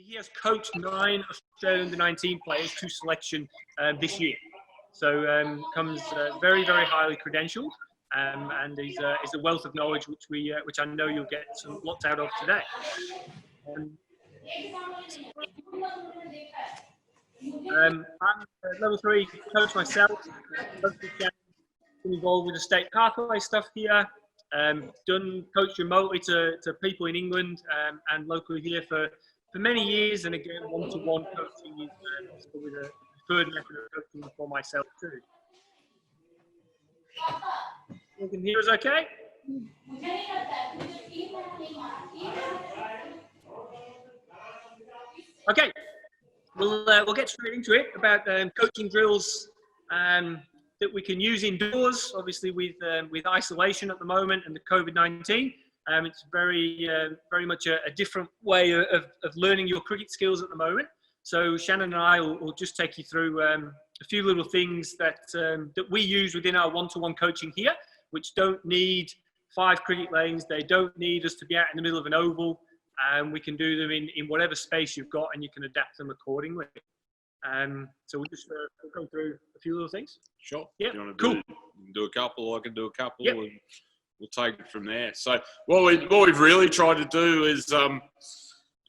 he has coached 9 Australian under-19 players to selection this year. So comes very, very highly credentialed, and he's a wealth of knowledge which I know you'll get lots out of today. I'm a level 3 coach myself. Been involved with the state pathway stuff here. Done coach remotely to people in England and locally here for many years. And again, one-to-one coaching is probably the preferred method of coaching for myself too. You can hear us okay? Okay, we'll get straight into it about coaching drills that we can use indoors. Obviously, with isolation at the moment and the COVID-19, it's very much a different way of learning your cricket skills at the moment. So Shannon and I will just take you through a few little things that we use within our one-to-one coaching here, which don't need 5 cricket lanes. They don't need us to be out in the middle of an oval. We can do them in whatever space you've got, and you can adapt them accordingly. So we'll just go through a few little things. Sure. Yeah. You want to do a couple? I can do a couple, yep. And we'll take it from there. So what we've really tried to do is,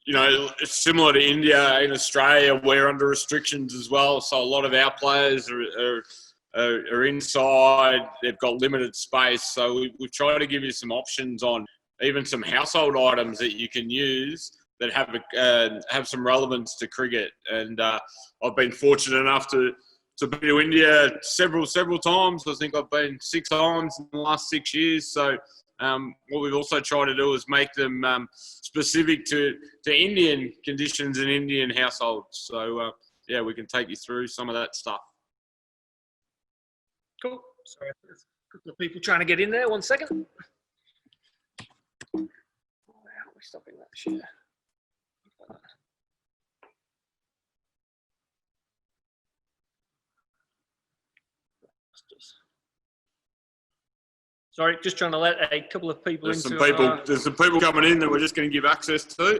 you know, it's similar to India. In Australia, we're under restrictions as well. So a lot of our players are inside. They've got limited space. So we've tried to give you some options on even some household items that you can use that have some relevance to cricket. And I've been fortunate enough to be to India several times. I think I've been 6 times in the last 6 years. So what we've also tried to do is make them specific to Indian conditions and Indian households. So yeah, we can take you through some of that stuff. Cool. Sorry, there's a couple of people trying to get in there. 1 second. How are we stopping that share? Sorry, just trying to let a couple of people There's into There's some people coming in that we're just going to give access to. There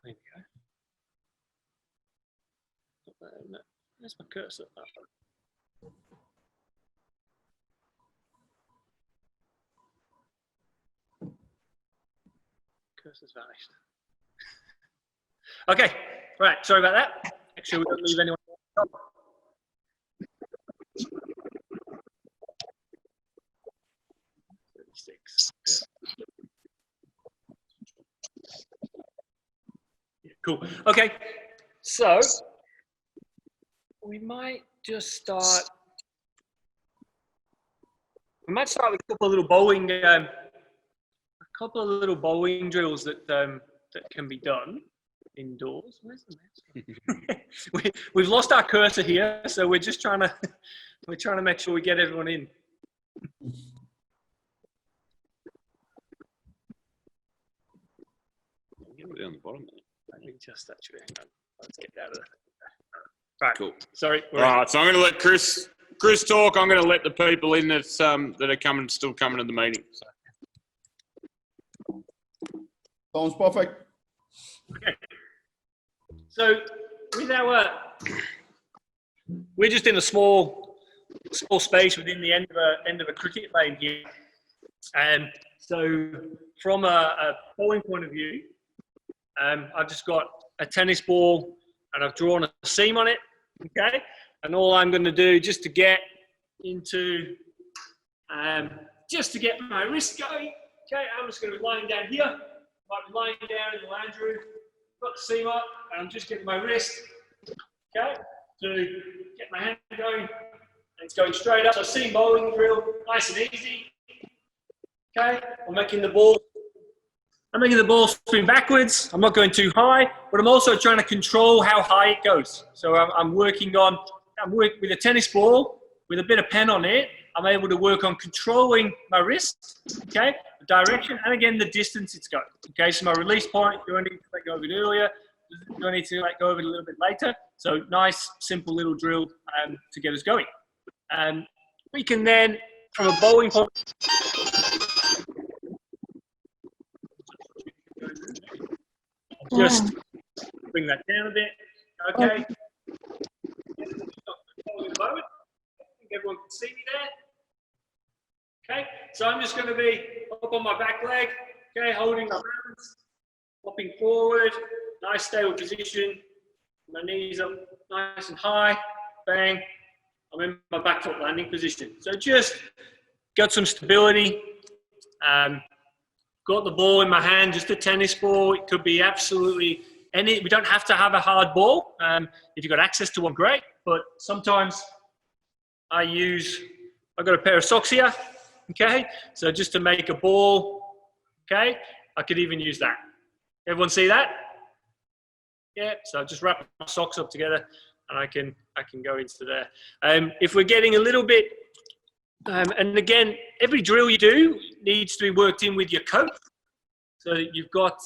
we go. Where's my cursor? Cursor's vanished. Okay, right, sorry about that. Make sure we don't leave anyone on. 36. Yeah, cool. Okay, so we might just start. We might start with a couple of little bowling drills that can be done indoors. Where's the mouse? We've lost our cursor here, so we're just trying to make sure we get everyone in. Down the bottom there. Let me just actually hang on. Let's get out of there. Right. Cool. Sorry. All right. So I'm going to let Chris talk. I'm going to let the people in that are still coming to the meeting. Sounds perfect. Okay. So with we're just in a small space within the end of a cricket lane here, and so from a bowling point of view, I've just got a tennis ball and I've drawn a seam on it. Okay, and all I'm going to do just to get into, just to get my wrist going. Okay, I'm just going to be lying down here. Might be lying down in the lounge room. Got the seam up, and I'm just getting my wrist, okay, to get my hand going. And it's going straight up. So seam bowling drill, nice and easy. Okay, I'm making the ball spin backwards. I'm not going too high, but I'm also trying to control how high it goes. So I'm working with a tennis ball with a bit of pen on it. I'm able to work on controlling my wrist, okay, the direction, and again, the distance it's going. Okay, so my release point, do I need to let go of it earlier? Do I need to let go of it a little bit later? So nice, simple little drill to get us going. we can then, from a bowling point, just bring that down a bit. Okay. I think everyone can see me there. Okay, so I'm just going to be up on my back leg, okay, holding my balance, hopping forward, nice stable position, my knees up nice and high, bang, I'm in my back foot landing position. So just got some stability, got the ball in my hand, just a tennis ball. It could be absolutely any, we don't have to have a hard ball. If you've got access to one, great, but sometimes I've got a pair of socks here, okay? So just to make a ball, okay? I could even use that. Everyone see that? Yeah, so I just wrap my socks up together and I can go into there. If we're getting a little bit, and again, every drill you do needs to be worked in with your coach. So that you've got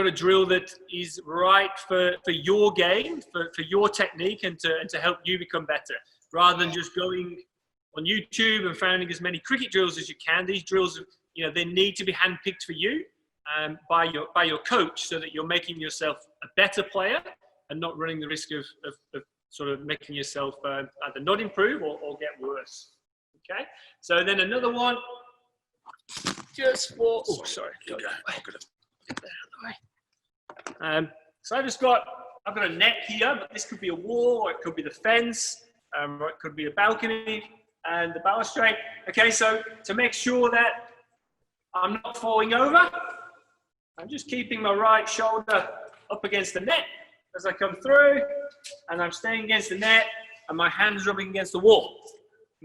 a drill that is right for your game, for your technique, and to help you become better, rather than just going on YouTube and finding as many cricket drills as you can. These drills, they need to be handpicked for you by your coach, so that you're making yourself a better player and not running the risk of sort of making yourself either not improve or get worse. Okay, so then another one, just for, oh, sorry. So I've got a net here, but this could be a wall, or it could be the fence, or it could be a balcony and the balustrade. Okay, so to make sure that I'm not falling over, I'm just keeping my right shoulder up against the net as I come through, and I'm staying against the net, and my hand's rubbing against the wall.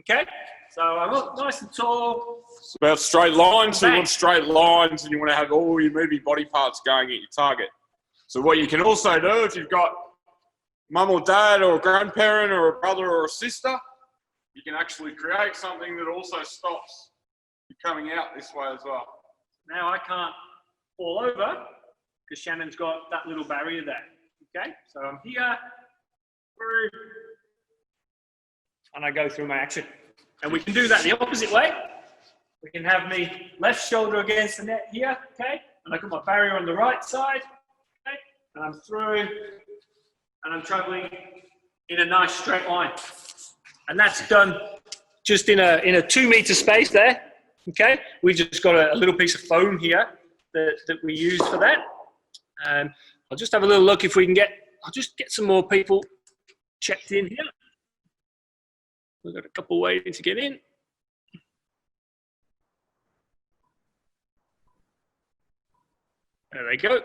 Okay, so I'm up nice and tall. It's about straight lines. So you want straight lines, and you want to have all your moving body parts going at your target. So what you can also do, if you've got mum or dad or a grandparent or a brother or a sister, you can actually create something that also stops you coming out this way as well. Now I can't fall over because Shannon's got that little barrier there. Okay, so I'm here, through, and I go through my action. And we can do that the opposite way. We can have me left shoulder against the net here, okay? And I got my barrier on the right side, okay? And I'm through, and I'm traveling in a nice straight line. And that's done just in a 2 meter space there, okay? We've just got a little piece of foam here that we use for that. I'll just have a little look if we can I'll just get some more people checked in here. We've got a couple waiting to get in. There they go.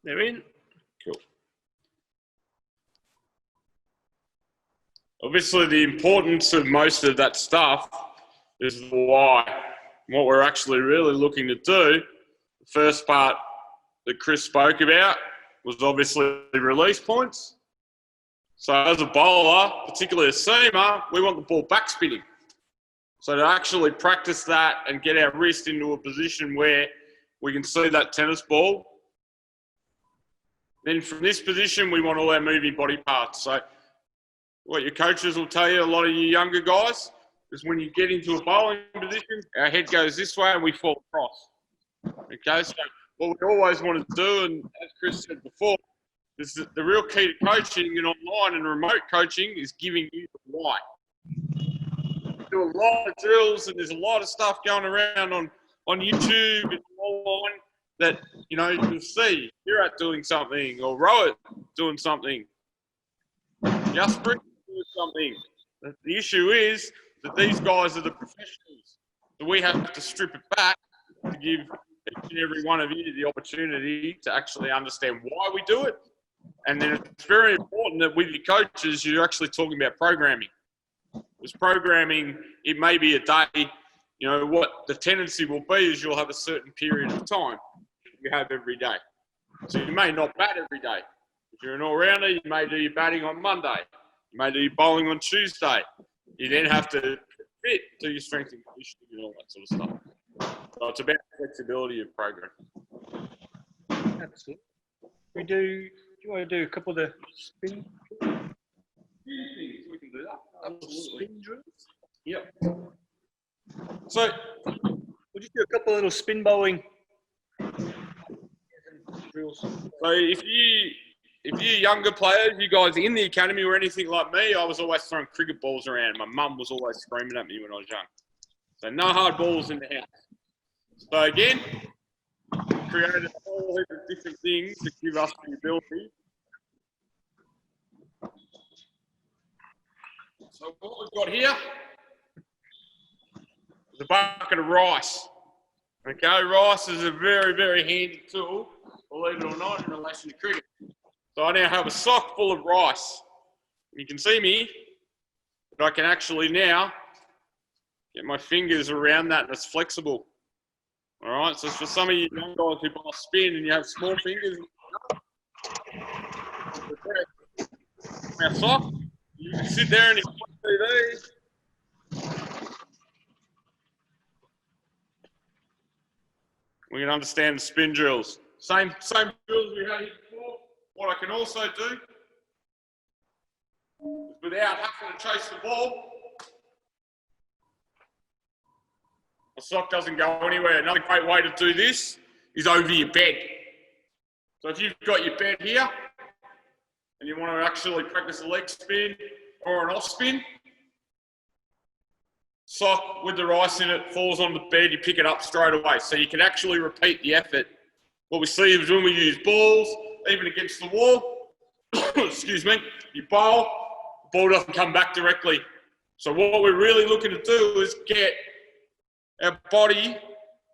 They're in. Cool. Obviously, the importance of most of that stuff is the why. What we're actually really looking to do, the first part that Chris spoke about was obviously release points. So as a bowler, particularly a seamer, we want the ball backspinning. So to actually practice that and get our wrist into a position where we can see that tennis ball, then from this position, we want all our moving body parts. So what your coaches will tell you, a lot of you younger guys, is when you get into a bowling position, our head goes this way and we fall across. Okay, so what we always want to do, and as Chris said before, is that the real key to coaching and online and remote coaching is giving you the why. We do a lot of drills and there's a lot of stuff going around on YouTube and online that, you'll see you're at doing something or Rohit doing something. Just doing something. The issue is that these guys are the professionals. So we have to strip it back to give each and every one of you the opportunity to actually understand why we do it. And then it's very important that with your coaches, you're actually talking about programming. Because programming, it may be a day, what the tendency will be is you'll have a certain period of time you have every day. So you may not bat every day. If you're an all-rounder, you may do your batting on Monday. You may do your bowling on Tuesday. You then have to fit to your strength and conditioning and all that sort of stuff. So it's about flexibility of programming. Absolutely. Do you want to do a couple of the spin? We can do that. Absolutely. spin drills. Yep. So We'll just do a couple of little spin bowling drills. So if you younger players, you guys in the academy or anything like me, I was always throwing cricket balls around. My mum was always screaming at me when I was young. So no hard balls in the house. So again, created a whole heap of different things to give us the ability. So what we've got here is a bucket of rice. Okay, rice is a very, very handy tool, believe it or not, in relation to cricket. So I now have a sock full of rice. You can see me, but I can actually now get my fingers around that and it's flexible. All right, so for some of you young guys who bowl spin and you have small fingers, our sock, you can sit there and you can watch TV. We can understand the spin drills. Same drills we had here before. What I can also do, without having to chase the ball, the sock doesn't go anywhere. Another great way to do this is over your bed. So if you've got your bed here and you want to actually practice a leg spin or an off spin, sock with the rice in it falls on the bed, you pick it up straight away. So you can actually repeat the effort. What we see is when we use balls, even against the wall, excuse me, you bowl, the ball doesn't come back directly. So what we're really looking to do is get our body,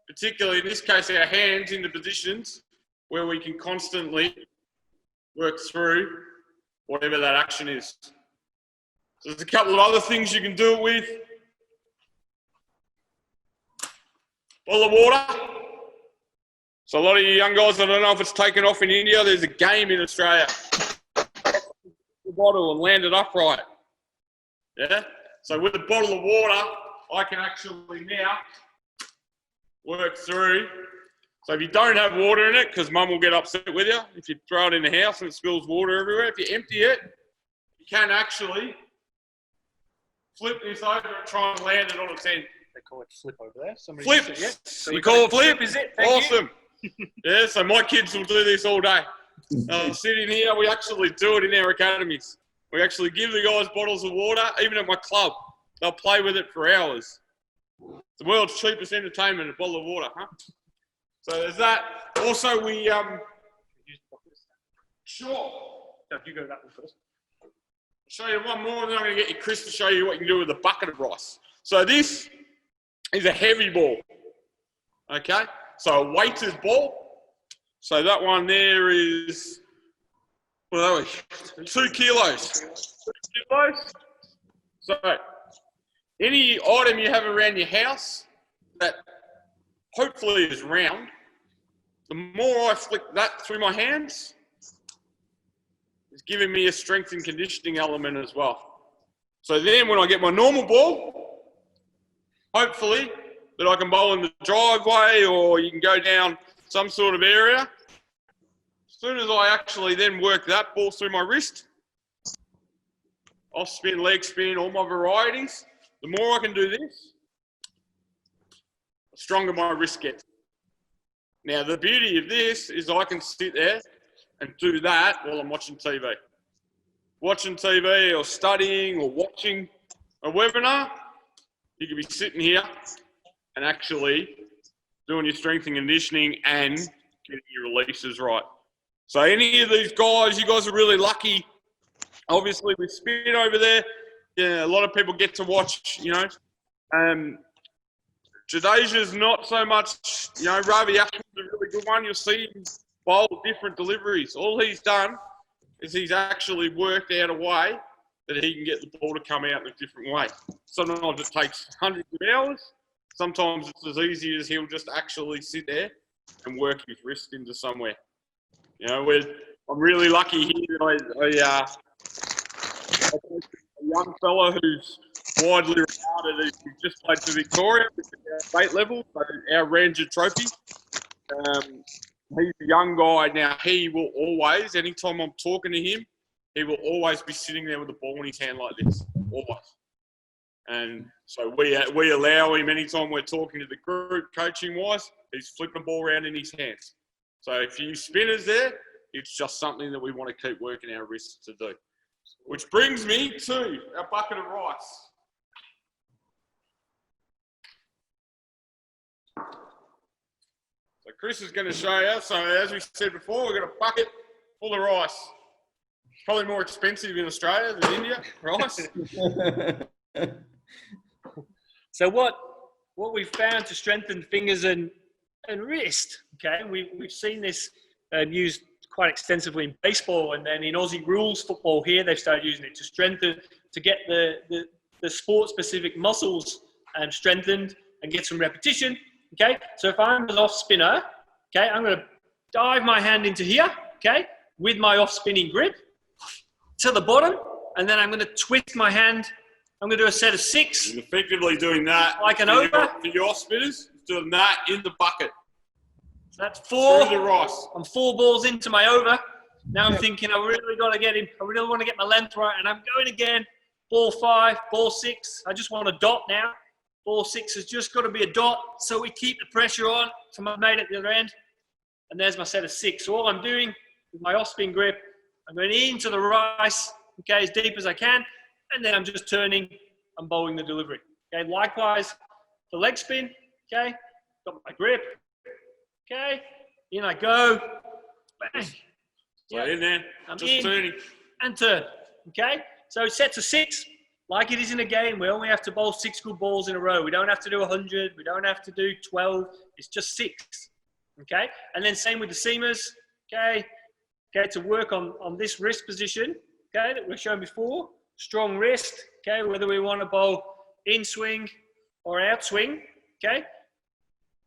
particularly in this case our hands, into positions where we can constantly work through whatever that action is. So there's a couple of other things you can do it with. Bottle of water. So a lot of you young guys, I don't know if it's taken off in India, there's a game in Australia. The bottle and land it upright. Yeah? So with a bottle of water, I can actually now work through. So if you don't have water in it, because mum will get upset with you, if you throw it in the house and it spills water everywhere, if you empty it, you can actually flip this over and try and land it on its end. They call it flip over there. Somebody Flip. said, yeah. So You call it flip? Is it? Awesome. Yeah, so my kids will do this all day. Sitting here, we actually do it in our academies. We actually give the guys bottles of water, even at my club. They'll play with it for hours. It's the world's cheapest entertainment, a bottle of water, huh? So there's that. Also, we, sure. So if you go that one first. I'll show you one more, and then I'm going to get you Chris to show you what you can do with a bucket of rice. So this is a heavy ball, okay? So a weighted ball. So that one there is, what are we? 2 kilos. 2 kilos. So any item you have around your house that hopefully is round, the more I flick that through my hands, it's giving me a strength and conditioning element as well. So then when I get my normal ball, hopefully that I can bowl in the driveway or you can go down some sort of area. As soon as I actually then work that ball through my wrist, off spin, leg spin, all my varieties, the more I can do this, the stronger my wrist gets. Now the beauty of this is I can sit there and do that while I'm watching TV. Watching TV or studying or watching a webinar, you could be sitting here and actually doing your strength and conditioning and getting your releases right. So any of these guys, you guys are really lucky. Obviously with spin over there, yeah, a lot of people get to watch, you know. Jadeja's not so much, you know, Ravi Ashman's a really good one. You'll see him bowl different deliveries. All he's done is he's actually worked out a way that he can get the ball to come out in a different way. Sometimes it takes hundreds of hours. Sometimes it's as easy as he'll just actually sit there and work his wrist into somewhere. You know, I'm really lucky here that a young fella who's widely regarded as he's just played for Victoria, which is our state level, so our Ranger Trophy. He's a young guy. Now, he will always, anytime I'm talking to him, he will always be sitting there with the ball in his hand like this, always. And so we allow him, anytime we're talking to the group, coaching-wise, he's flipping the ball around in his hands. So if you spinners there, it's just something that we want to keep working our wrists to do. Which brings me to our bucket of rice. So Chris is going to show you. So as we said before, we've got a bucket full of rice. Probably more expensive in Australia than India, rice. So what we've found to strengthen fingers and wrist, okay, we've seen this used quite extensively in baseball, and then in Aussie rules football here, they've started using it to strengthen, to get the sport-specific muscles strengthened and get some repetition, okay? So if I'm an off spinner, okay, I'm going to dive my hand into here, okay, with my off-spinning grip to the bottom, and then I'm going to twist my hand. I'm going to do a set of 6. You're effectively doing that. Like an over. For your spinners, doing that in the bucket. So that's 4. Through the rice. I'm 4 balls into my over. Now I'm thinking I really got to get him. I really want to get my length right, and I'm going again. Ball 5, ball 6. I just want a dot now. Ball 6 has just got to be a dot, so we keep the pressure on from my mate at the other end. And there's my set of 6. So all I'm doing with my off-spin grip, I'm going into the rice, okay, as deep as I can, and then I'm just turning and bowling the delivery. Okay, likewise, the leg spin, okay, got my grip, okay, in I go, bang. So in there, I'm just in turning. and turn, okay? So sets of 6, like it is in a game, we only have to bowl 6 good balls in a row. We don't have to do 100, we don't have to do 12, it's just 6, okay? And then same with the seamers, okay, to work on this wrist position, okay, that we've shown before. Strong wrist, okay, whether we want to bowl in swing or out swing, okay.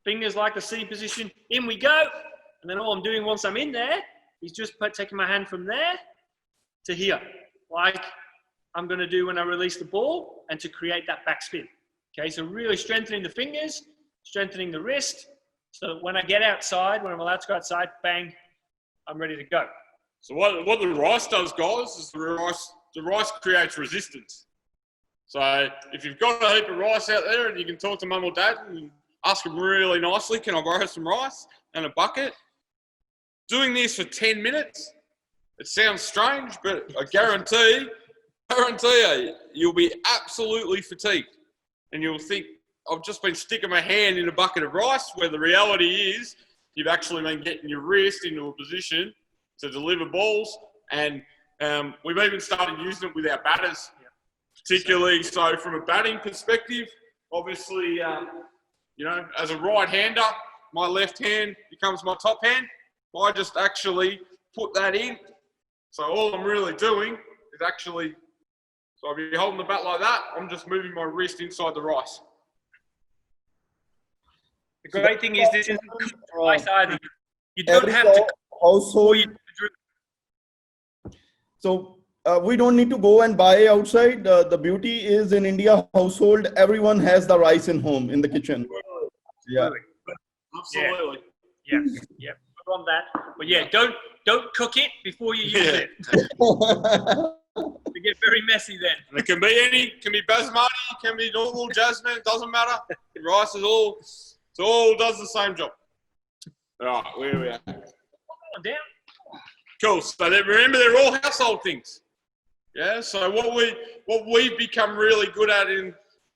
Fingers like the C position, in we go. And then all I'm doing once I'm in there is just taking my hand from there to here, like I'm going to do when I release the ball, and to create that backspin. Okay, so really strengthening the fingers, strengthening the wrist, so that when I get outside, when I'm allowed to go outside, bang, I'm ready to go. So what the rice does, guys, is the rice creates resistance. So if you've got a heap of rice out there and you can talk to mum or dad and ask them really nicely, can I borrow some rice and a bucket? Doing this for 10 minutes, it sounds strange, but I guarantee you, you'll be absolutely fatigued. And you'll think, I've just been sticking my hand in a bucket of rice, where the reality is you've actually been getting your wrist into a position to deliver balls. And we've even started using it with our batters, particularly. So from a batting perspective, obviously, you know, as a right-hander, my left hand becomes my top hand. I just actually put that in. So all I'm really doing is actually, so if you're holding the bat like that, I'm just moving my wrist inside the rice. The great thing is this isn't rice either. You don't have to household. So we don't need to go and buy outside. The beauty is in India household, everyone has the rice in home, in the kitchen. Yeah. Absolutely. Yeah. We're on that. But yeah, don't cook it before you use it. We get very messy then. And it can be basmati, can be normal jasmine, it doesn't matter. The rice is all does the same job. All right, where we are. Down. Cool. So remember, they're all household things. Yeah. So what we've become really good at in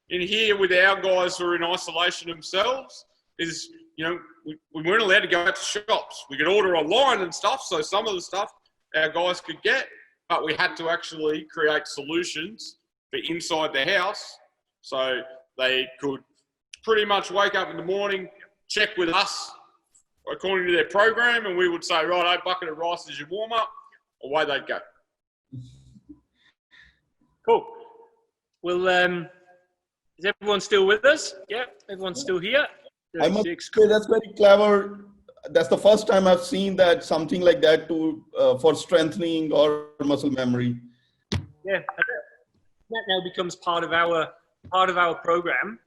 here with our guys who are in isolation themselves is, you know, we weren't allowed to go out to shops. We could order online and stuff. So some of the stuff our guys could get, but we had to actually create solutions for inside the house. So they could pretty much wake up in the morning, check with us according to their program, and we would say, right, a bucket of rice is your warm-up, away they'd go. Cool. Well, is everyone still with us? Yeah, everyone's still here. I must say that's very clever. That's the first time I've seen that, something like that for strengthening or muscle memory. Yeah, that now becomes part of our program.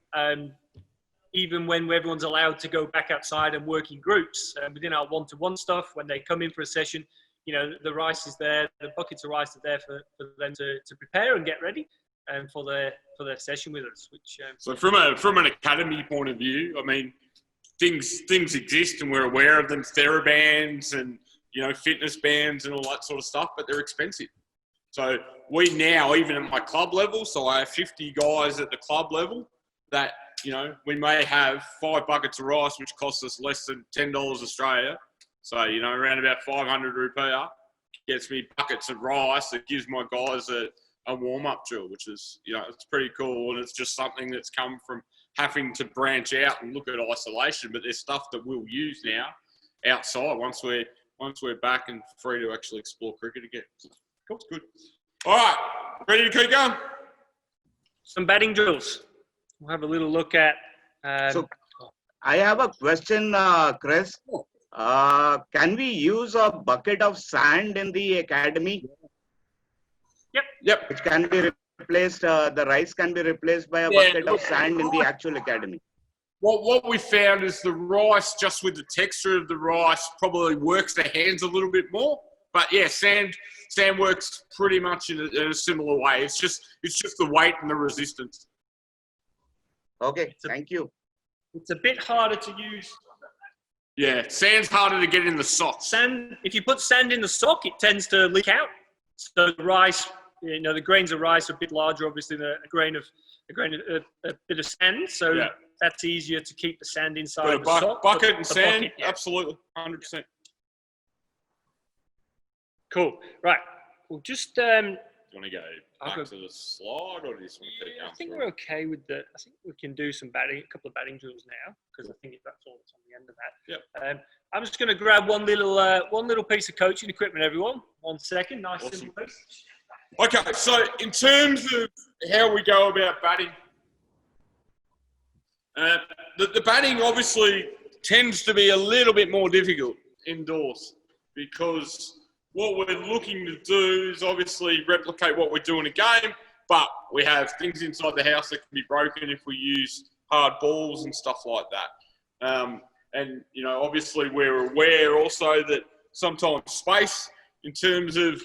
Even when everyone's allowed to go back outside and work in groups, within our one-to-one stuff, when they come in for a session, you know, the rice is there, the buckets of rice are there for them to prepare and get ready. for their session with us. Which so from an academy point of view, I mean, things exist and we're aware of them, TheraBands and fitness bands and all that sort of stuff, but they're expensive. So we now, even at my club level, so I have 50 guys at the club level that we may have 5 buckets of rice, which costs us less than $10 Australia. So around about 500 rupiah gets me buckets of rice that gives my guys a warm-up drill, which is it's pretty cool, and it's just something that's come from having to branch out and look at isolation. But there's stuff that we'll use now outside once we're back and free to actually explore cricket again. Cool, good. All right, ready to keep going? Some batting drills. We'll have a little look at. So I have a question, Chris. Can we use a bucket of sand in the academy? Yep. Which can be replaced, the rice can be replaced by a bucket of sand in the actual academy. What we found is the rice, just with the texture of the rice, probably works the hands a little bit more. But yeah, sand works pretty much in a similar way. It's just the weight and the resistance. Okay, thank you. It's a bit harder to use. Yeah, sand's harder to get in the sock. Sand, if you put sand in the sock, it tends to leak out. So the rice, the grains of rice are a bit larger, obviously, than a bit of sand. So that's easier to keep the sand inside the sock. Bucket and sand, bucket, absolutely, 100%. Cool. Right. We'll just. Do you want to go back to the slide, or do you just want to keep going? I think we're okay with the. I think we can do a couple of batting drills now, because I think that's all that's on the end of that. Yep. I'm just going to grab one little piece of coaching equipment, everyone. 1 second. Nice, awesome. simple piece. Okay, so in terms of how we go about batting, the batting obviously tends to be a little bit more difficult indoors, because what we're looking to do is obviously replicate what we do in a game, but we have things inside the house that can be broken if we use hard balls and stuff like that. And, obviously we're aware also that sometimes space, in terms of,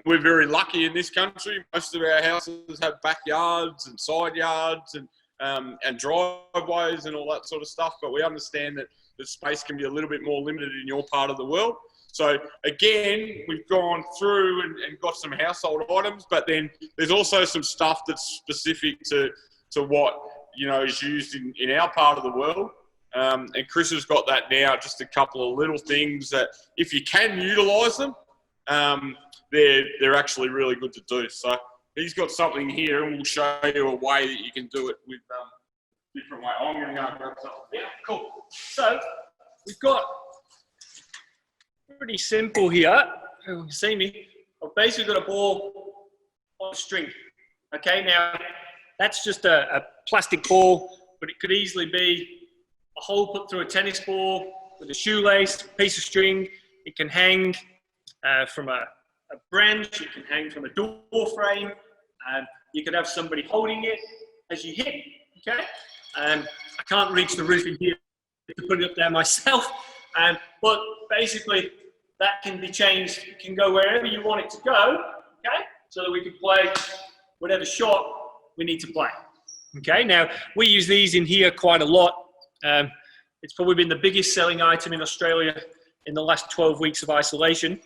we're very lucky in this country. Most of our houses have backyards and side yards and driveways and all that sort of stuff, but we understand that the space can be a little bit more limited in your part of the world. So again, we've gone through and got some household items, but then there's also some stuff that's specific to what, is used in our part of the world. And Chris has got that now, just a couple of little things that if you can utilise them, they're actually really good to do. So he's got something here, and we'll show you a way that you can do it with different way. I'm going to go and grab something. Yeah, cool. So we've got pretty simple here. You can see me. I've basically got a ball on a string. Okay, now that's just a plastic ball, but it could easily be a hole put through a tennis ball with a shoelace, piece of string. It can hang from a branch. It can hang from a door frame. You could have somebody holding it as you hit. Okay, I can't reach the roof in here to put it up there myself, but basically that can be changed. It can go wherever you want it to go. Okay, so that we can play whatever shot we need to play. Okay, now we use these in here quite a lot. It's probably been the biggest selling item in Australia in the last 12 weeks of isolation.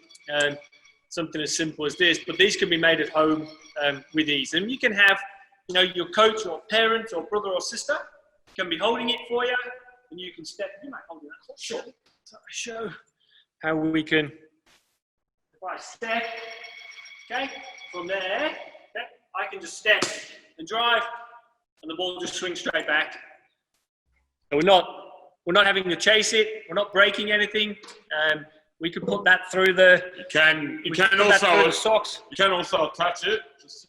Something as simple as this, but these can be made at home with ease. And you can have, your coach or parent or brother or sister can be holding it for you, and you can step. You might hold it. Sure. So I show how we can. If I step, okay, from there, okay, I can just step and drive, and the ball just swings straight back. So we're not having to chase it. We're not breaking anything. We could put that through the. You can also the socks. You can also attach it. Just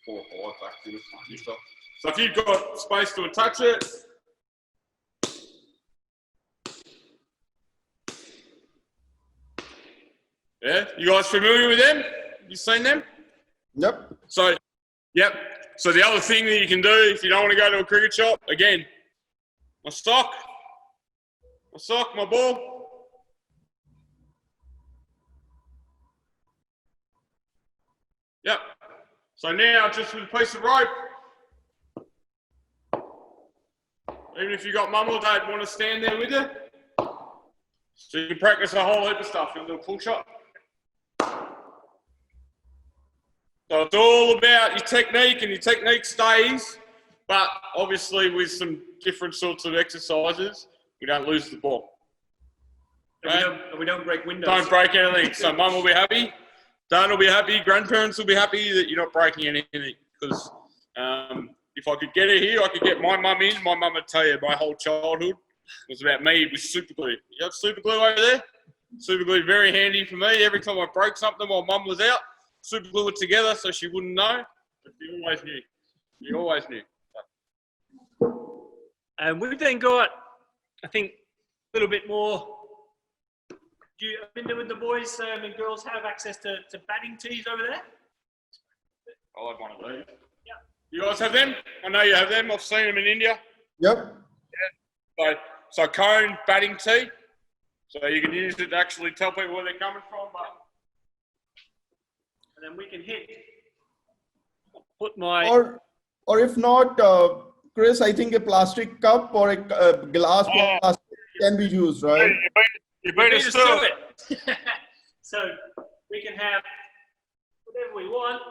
4 or 5 back to the stuff. So if you've got space to attach it. Yeah, you guys familiar with them? You seen them? Yep. So, yep. So the other thing that you can do if you don't want to go to a cricket shop, again, my sock, my ball. Yep. So now just with a piece of rope, even if you've got mum or dad want to stand there with you, so you can practice a whole heap of stuff in a little pull shot. So it's all about your technique, and your technique stays, but obviously with some different sorts of exercises, we don't lose the ball. Okay? We don't break windows. Don't break anything. So mum will be happy, dad will be happy, grandparents will be happy that you're not breaking anything. Because if I could get it here, I could get my mum in. My mum would tell you my whole childhood was about me with super glue. You have super glue over there? Super glue, very handy for me. Every time I broke something while mum was out, super glue it together so she wouldn't know. But you always knew. You always knew. And we've then got, I think, a little bit more. Do you, I mean, with the boys and girls have access to batting tees over there? I'll have one of these. Yeah. You guys have them? I know you have them. I've seen them in India. Yep. Yeah. So cone, batting tee. So you can use it to actually tell people where they're coming from. But... And then we can hit. Put my... Or if not, Chris, I think a plastic cup or a glass plastic can be used, right? You beat us to it. So we can have whatever we want.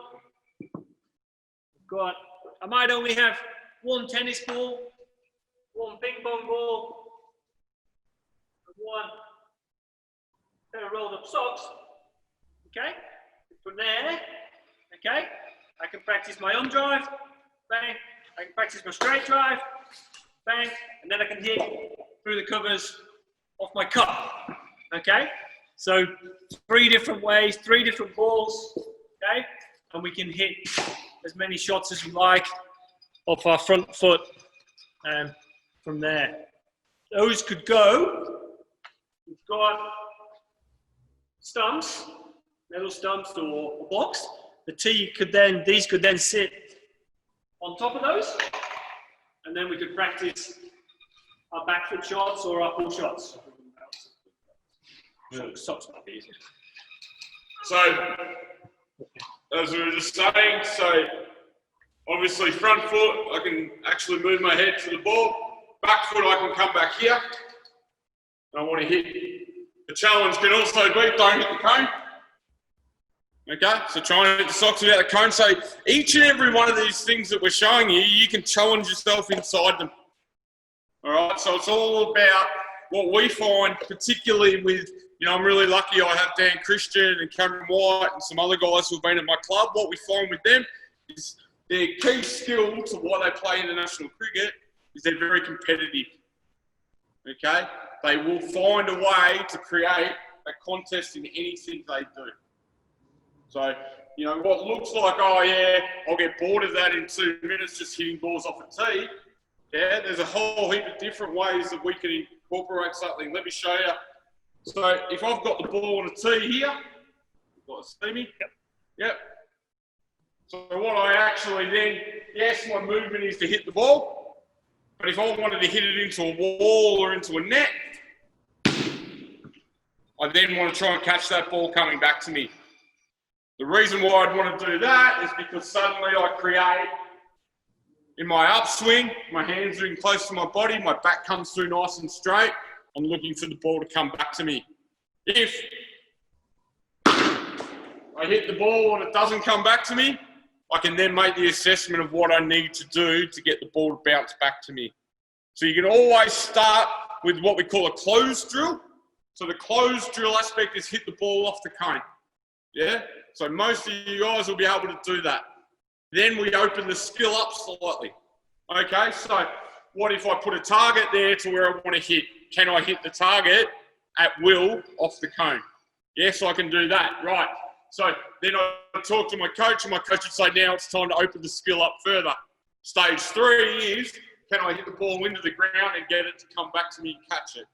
We've got, I might only have one tennis ball, one ping pong ball, and one pair of rolled up socks. Okay? From there, okay, I can practice my on drive, bang. I can practice my straight drive, bang, and then I can hit through the covers off my cup. Okay? So 3 different ways, 3 different balls, okay? And we can hit as many shots as we like off our front foot from there. Those could go, we've got stumps, metal stumps or a box. The tee could then, these could then sit on top of those, and then we could practice our back foot shots or our pull shots. Socks might be easier. So, as we were just saying, so obviously front foot, I can actually move my head to the ball. Back foot, I can come back here. And I want to hit. The challenge can also be, don't hit the cone. Okay, so try and hit the socks without the cone. So each and every one of these things that we're showing you, you can challenge yourself inside them. All right, so it's all about what we find, particularly with, you know, I'm really lucky I have Dan Christian and Cameron White and some other guys who've been at my club. What we find with them is their key skill to why they play international cricket is they're very competitive. Okay, they will find a way to create a contest in anything they do. So, you know, what looks like, oh yeah, I'll get bored of that in 2 minutes just hitting balls off a tee. Yeah, there's a whole heap of different ways that we can incorporate something. Let me show you. So if I've got the ball on a tee here, you guys see me? Yep. So what I actually then, yes, my movement is to hit the ball, but if I wanted to hit it into a wall or into a net, I then want to try and catch that ball coming back to me. The reason why I'd want to do that is because suddenly I create, in my upswing, my hands are in close to my body, my back comes through nice and straight, I'm looking for the ball to come back to me. If I hit the ball and it doesn't come back to me, I can then make the assessment of what I need to do to get the ball to bounce back to me. So you can always start with what we call a closed drill. So the closed drill aspect is hit the ball off the cone. Yeah? So most of you guys will be able to do that. Then we open the skill up slightly. Okay, so what if I put a target there to where I want to hit? Can I hit the target at will off the cone? Yes, I can do that. Right. So then I talk to my coach, and my coach would say, now it's time to open the skill up further. Stage 3 is, can I hit the ball into the ground and get it to come back to me and catch it?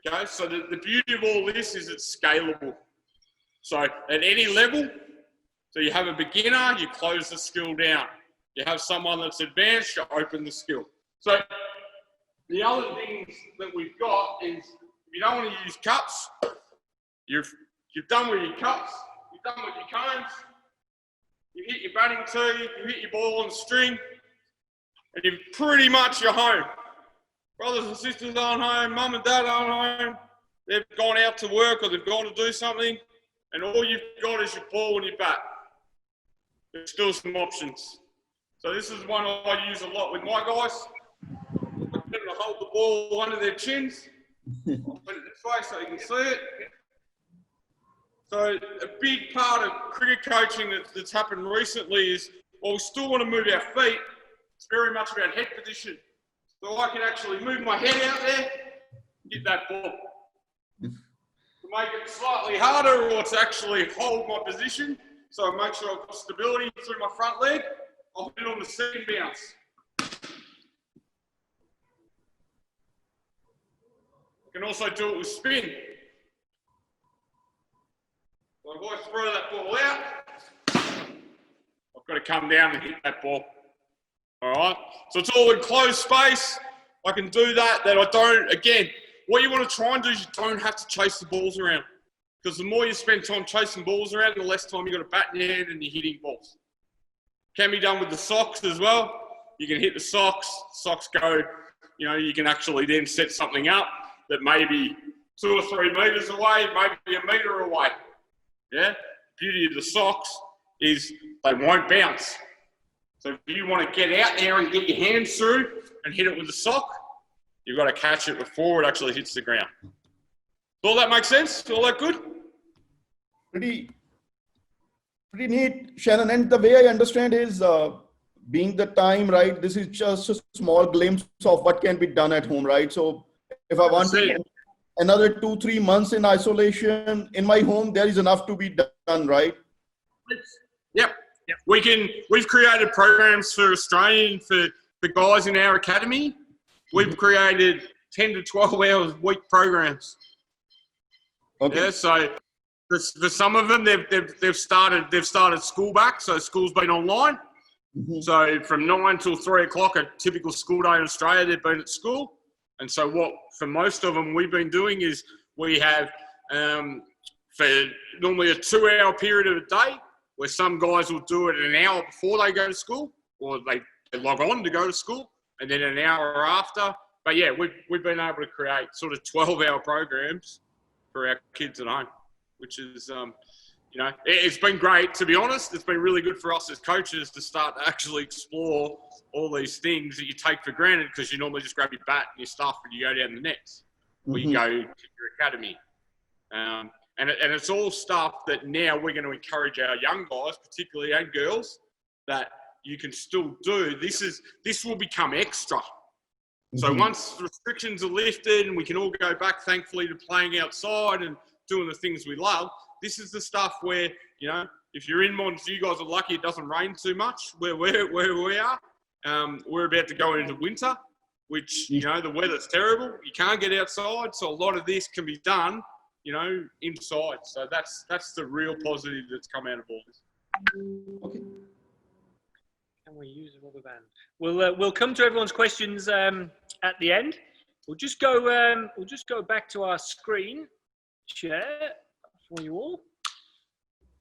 Okay, so the beauty of all this is it's scalable. So at any level, so you have a beginner, you close the skill down. You have someone that's advanced, you open the skill. So the other things that we've got is, if you don't want to use cups, you've done with your cups, you've done with your cones. you hit your batting tee, you hit your ball on the string, and you're pretty much you're home. Brothers and sisters aren't home, mum and dad aren't home. They've gone out to work or they've gone to do something, and all you've got is your ball and your bat. There's still some options. So this is one I use a lot with my guys. I get them to hold the ball under their chins. I'll put it this way so you can see it. So a big part of cricket coaching that's happened recently is, well, we still want to move our feet. It's very much about head position. So I can actually move my head out there, hit that ball. To make it slightly harder or to actually hold my position, so I make sure I've got stability through my front leg, I'll hit it on the second bounce. I can also do it with spin. So if I throw that ball out, I've got to come down and hit that ball. All right, so it's all in closed space. I can do that I don't, again, what you want to try and do is you don't have to chase the balls around. Because the more you spend time chasing balls around, the less time you've got a bat in your hand and you're hitting balls. Can be done with the socks as well. You can hit the socks go, you know, you can actually then set something up that may be 2 or 3 meters away, maybe a meter away. Yeah? Beauty of the socks is they won't bounce. So if you want to get out there and get your hands through and hit it with the sock, you've got to catch it before it actually hits the ground. Does all that make sense? All that good? Pretty neat, Shannon. And the way I understand is, being the time, right? This is just a small glimpse of what can be done at home, right? So if I want to another 2-3 months in isolation in my home, there is enough to be done, right? Yep. We've created programs for Australian, for guys in our academy. We've created 10 to 12 hours a week programs. Okay. Yeah, so for some of them, they've started school back, so school's been online. Mm-hmm. So from 9 till 3 o'clock, a typical school day in Australia, they've been at school. And so what, for most of them, we've been doing is we have, for normally a 2-hour period of a day, where some guys will do it an hour before they go to school, or they log on to go to school, and then an hour after. But yeah, we've been able to create sort of 12-hour programs for our kids at home, which is, you know, it's been great, to be honest. It's been really good for us as coaches to start to actually explore all these things that you take for granted because you normally just grab your bat and your stuff and you go down the nets, or you go to your academy. And it's all stuff that now we're going to encourage our young guys, particularly, and girls, that you can still do. This will become extra. So once restrictions are lifted and we can all go back, thankfully, to playing outside and doing the things we love, this is the stuff where, you know, if you're in Mons, you guys are lucky it doesn't rain too much where we are. We're about to go into winter, which, you know, the weather's terrible. You can't get outside. So a lot of this can be done, you know, inside. So that's the real positive that's come out of all this. Okay. Can we use a rubber band? We'll come to everyone's questions at the end. We'll just go back to our screen share for you all.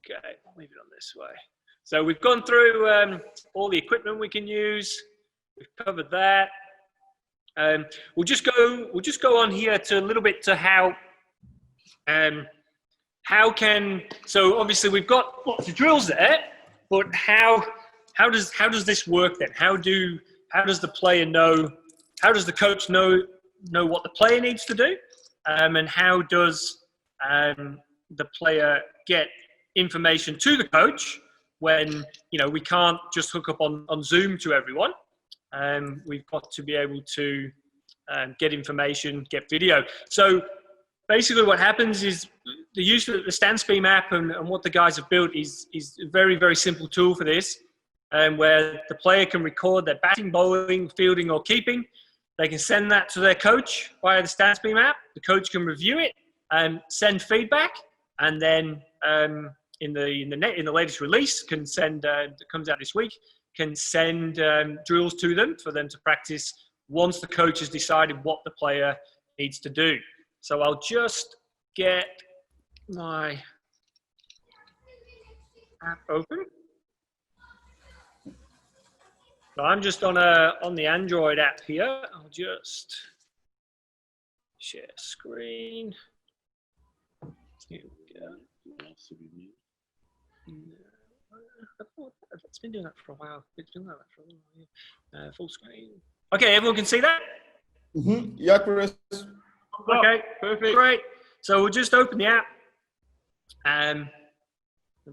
Okay, I'll leave it on this way. So we've gone through all the equipment we can use. We've covered that. We'll just go on here to a little bit to how so obviously we've got lots of drills there, but how does this work then? How does the player know? How does the coach know what the player needs to do? And how does the player get information to the coach when, you know, we can't just hook up on Zoom to everyone? We've got to be able to get information, get video. So basically what happens is the use of the StanceBeam app and what the guys have built is a very, very simple tool for this, where the player can record their batting, bowling, fielding, or keeping. They can send that to their coach via the StanceBeam app. The coach can review it and send feedback, and then in the latest release that comes out this week, can send drills to them for them to practice once the coach has decided what the player needs to do. So I'll just get my app open. So I'm just on the Android app here. I'll just share screen. Here we go. It's been doing that for a while. It's been like that for a while. Full screen. Okay, everyone can see that? Mm-hmm. Yeah, Chris. Okay, perfect. Great. So we'll just open the app. A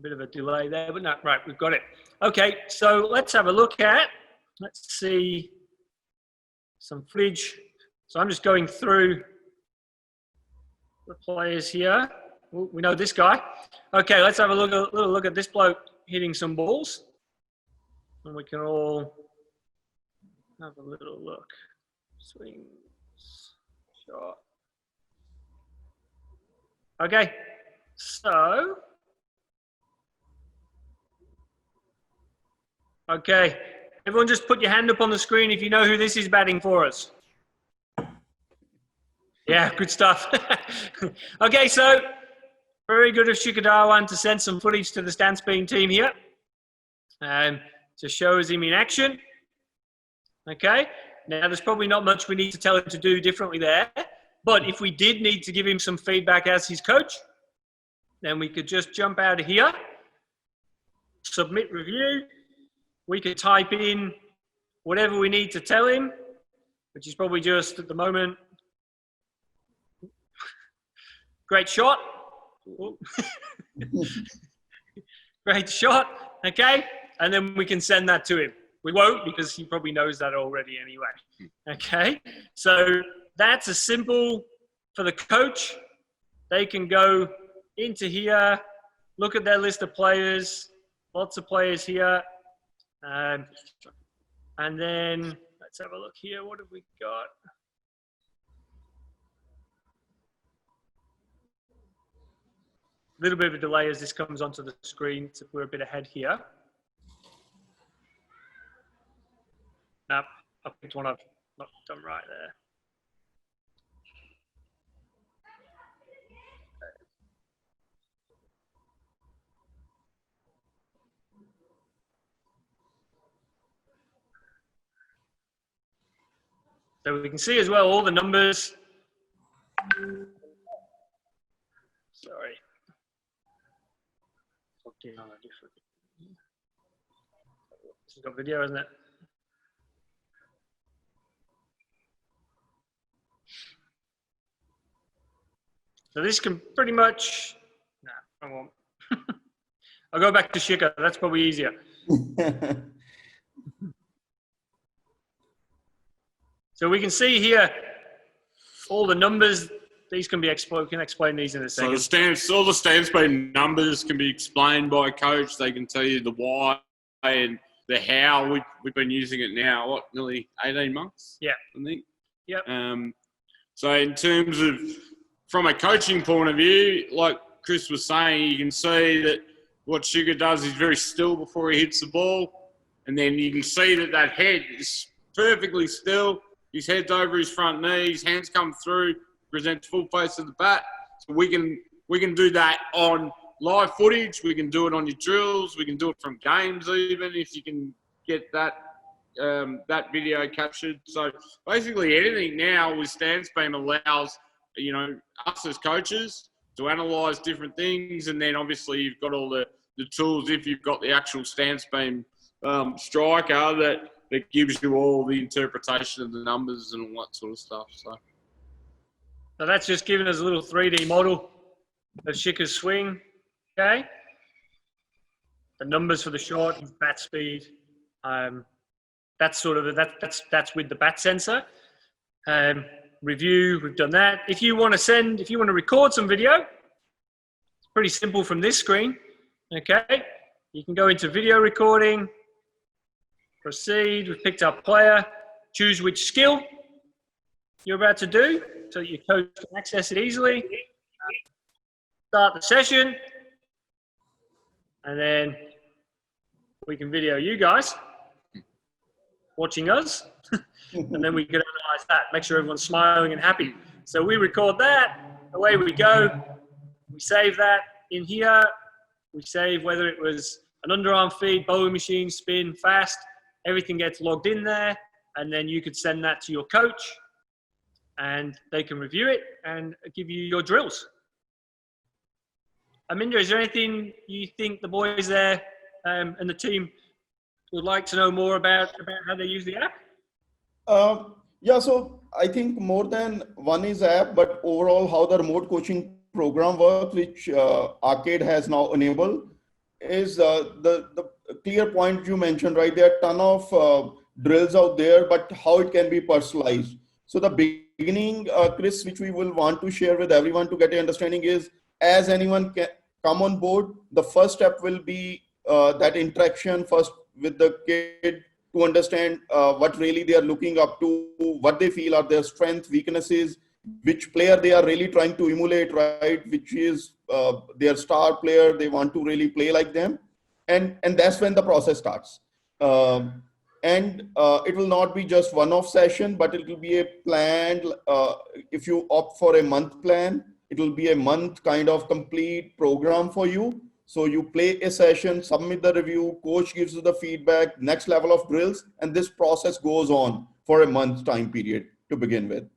bit of a delay there, but no, right, we've got it. Okay, so let's have a look at, let's see some footage. So I'm just going through the players here. Ooh, we know this guy. Okay, let's have a little look at this bloke hitting some balls. And we can all have a little look. Swings, shot. Okay, so. Okay, everyone just put your hand up on the screen if you know who this is batting for us. Yeah, good stuff. Okay, so very good of Shikadawan to send some footage to the StanceBeam team here to show us him in action. Okay, now there's probably not much we need to tell him to do differently there, but if we did need to give him some feedback as his coach, then we could just jump out of here, submit review. We could type in whatever we need to tell him, which is probably just at the moment, great shot. Great shot, okay? And then we can send that to him. We won't because he probably knows that already anyway, okay? So that's a simple, for the coach, they can go into here, look at their list of players, lots of players here, and then let's have a look here. What have we got? A little bit of a delay as this comes onto the screen, so we're a bit ahead here. Nope, I picked one I've not done right there. So we can see as well all the numbers. Sorry. This has got video, isn't it? So this can pretty much, no, I won't. I'll go back to Shika, that's probably easier. So we can see here all the numbers. These can be explained. Can explain these in a second. So all the StanceBeam numbers can be explained by a coach. They can tell you the why and the how. We've been using it now, what, nearly 18 months? Yeah. I think. Yep. So in terms of, from a coaching point of view, like Chris was saying, you can see that what Sugar does is very still before he hits the ball. And then you can see that that head is perfectly still. His head's over his front knee, his hands come through, presents full face of the bat. So we can do that on live footage. We can do it on your drills. We can do it from games even if you can get that that video captured. So basically anything now with StanceBeam allows, you know, us as coaches to analyse different things, and then obviously you've got all the tools if you've got the actual StanceBeam striker that gives you all the interpretation of the numbers and all that sort of stuff. So that's just giving us a little 3D model of Shika's swing, okay? The numbers for the shot, his bat speed. That's sort of that's with the bat sensor. Review, we've done that. If you want to record some video, it's pretty simple from this screen, okay? You can go into video recording, proceed, we've picked up player, choose which skill you're about to do so that your coach can access it easily. Start the session, and then we can video you guys watching us, and then we can analyze that, make sure everyone's smiling and happy. So we record that, away we go, we save that in here, we save whether it was an underarm feed, bowling machine, spin, fast, everything gets logged in there, and then you could send that to your coach and they can review it and give you your drills. Aminder, is there anything you think the boys there and the team would like to know more about how they use the app? Yeah, so I think more than one is app, but overall how the remote coaching program works, which Arcade has now enabled, is the clear point you mentioned, right? There are a ton of drills out there, but how it can be personalized. So the beginning, Chris, which we will want to share with everyone to get an understanding is, as anyone can come on board, the first step will be that interaction first with the kid to understand what really they are looking up to, what they feel are their strengths, weaknesses, which player they are really trying to emulate, right? Which is their star player, they want to really play like them. And that's when the process starts. It will not be just one-off session, but it will be a planned, if you opt for a month plan, it will be a month kind of complete program for you. So you play a session, submit the review, coach gives you the feedback, next level of drills, and this process goes on for a month time period to begin with.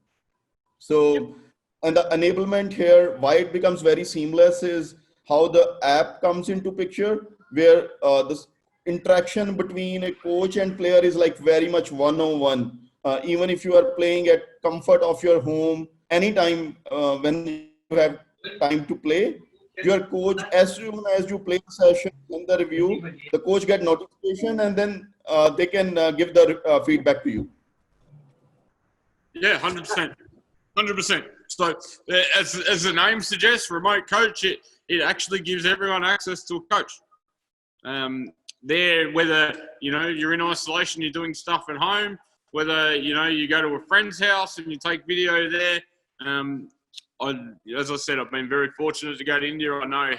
So, and the enablement here, why it becomes very seamless is how the app comes into picture, where this interaction between a coach and player is like very much one-on-one. Even if you are playing at comfort of your home, anytime when you have time to play, your coach, as soon as you play the session in the review, the coach get notification and then they can give the feedback to you. Yeah, 100%. 100%. So as the name suggests, remote coach, it actually gives everyone access to a coach. There, whether, you know, you're in isolation, you're doing stuff at home, whether, you know, you go to a friend's house and you take video there. As I said, I've been very fortunate to go to India. I know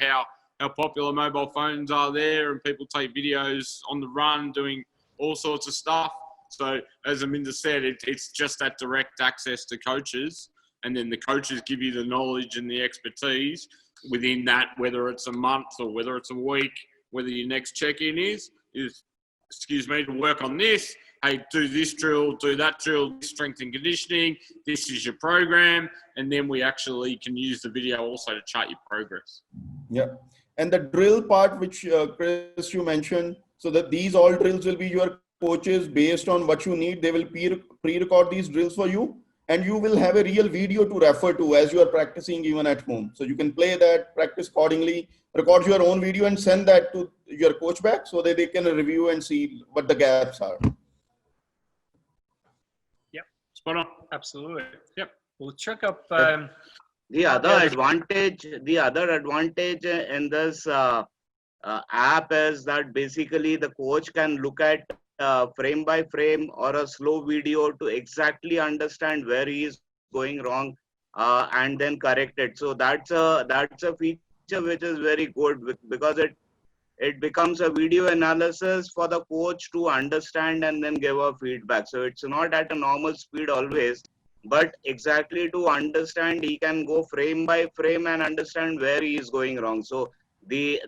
how popular mobile phones are there, and people take videos on the run doing all sorts of stuff. So as Aminder said, it's just that direct access to coaches, and then the coaches give you the knowledge and the expertise within that, whether it's a month or whether it's a week, whether your next check-in is, excuse me, to work on this. Hey, do this drill, do that drill, strength and conditioning. This is your program. And then we actually can use the video also to chart your progress. Yeah. And the drill part, which Chris, you mentioned, so that these all drills will be your coaches based on what you need. They will pre-record these drills for you, and you will have a real video to refer to as you are practicing even at home. So you can play that, practice accordingly, record your own video and send that to your coach back so that they can review and see what the gaps are. Yep. Spot on. Absolutely. Yep. We'll check up. The other advantage in this app is that basically the coach can look at frame by frame or a slow video to exactly understand where he is going wrong and then correct it. So that's a feature which is very good because it becomes a video analysis for the coach to understand and then give a feedback. So it's not at a normal speed always, but exactly to understand, he can go frame by frame and understand where he is going wrong. So the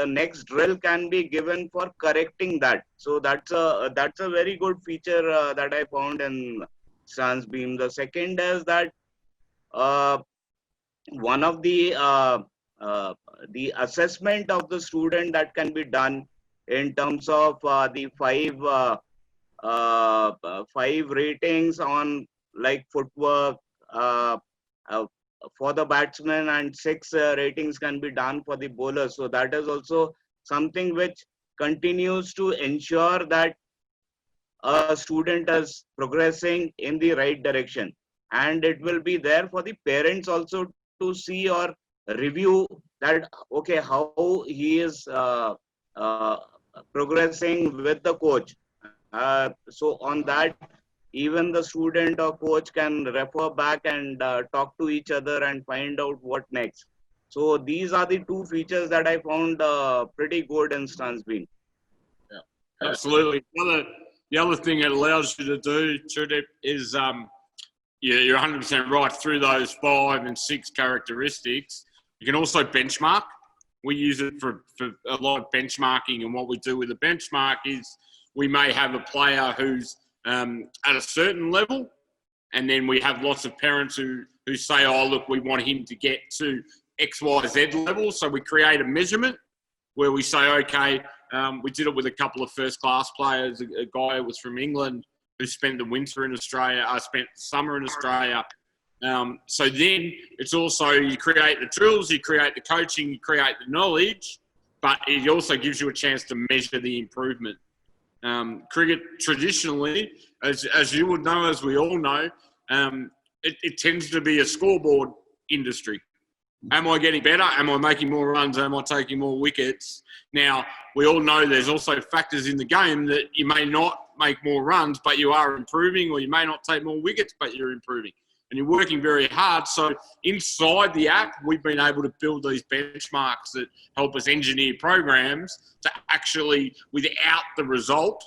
next drill can be given for correcting that. So that's a very good feature that I found in StanceBeam. The second is that one of the assessment of the student that can be done in terms of the five ratings on like footwork for the batsman, and 6 ratings can be done for the bowler. So that is also something which continues to ensure that a student is progressing in the right direction, and it will be there for the parents also to see or review that, okay, how he is progressing with the coach. So on that, even the student or coach can refer back and talk to each other and find out what next. So these are the 2 features that I found pretty good in StanceBeam. Yeah, absolutely. The other thing it allows you to do, Chudip, is you're 100% right. Through those 5 and 6 characteristics, you can also benchmark. We use it for a lot of benchmarking, and what we do with the benchmark is we may have a player who's at a certain level, and then we have lots of parents who say, oh, look, we want him to get to X, Y, Z level. So we create a measurement where we say, okay, we did it with a couple of first-class players. A guy who was from England who spent the winter in Australia, spent the summer in Australia. So then it's also, you create the drills, you create the coaching, you create the knowledge, but it also gives you a chance to measure the improvement. Cricket traditionally, as you would know, as we all know, it tends to be a scoreboard industry. Am I getting better? Am I making more runs? Am I taking more wickets? Now, we all know there's also factors in the game that you may not make more runs, but you are improving, or you may not take more wickets, but you're improving. And you're working very hard. So inside the app, we've been able to build these benchmarks that help us engineer programs to actually, without the result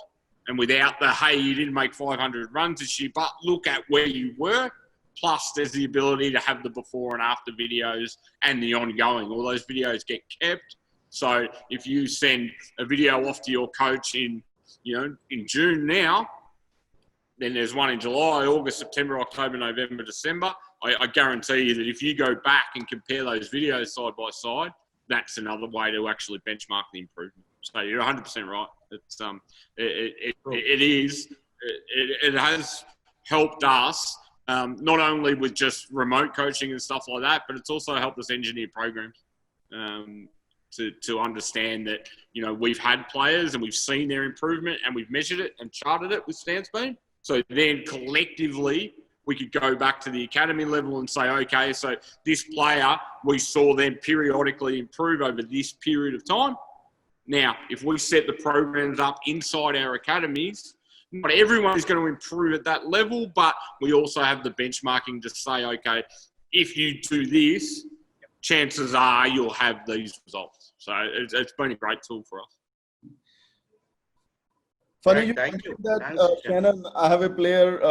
and without the, hey, you didn't make 500 runs this year, but look at where you were. Plus, there's the ability to have the before and after videos and the ongoing. All those videos get kept. So if you send a video off to your coach in June now, then there's one in July, August, September, October, November, December. I guarantee you that if you go back and compare those videos side by side, that's another way to actually benchmark the improvement. So you're 100% right. It's it has helped us. Not only with just remote coaching and stuff like that, but it's also helped us engineer programs to understand that, we've had players and we've seen their improvement and we've measured it and charted it with StanceBeam. So then collectively, we could go back to the academy level and say, okay, so this player, we saw them periodically improve over this period of time. Now, if we set the programs up inside our academies, not everyone is going to improve at that level, but we also have the benchmarking to say, okay, if you do this, chances are you'll have these results. So it's been a great tool for us. Funny you Thank you. mentioned that, Thanks, Shannon. I have a player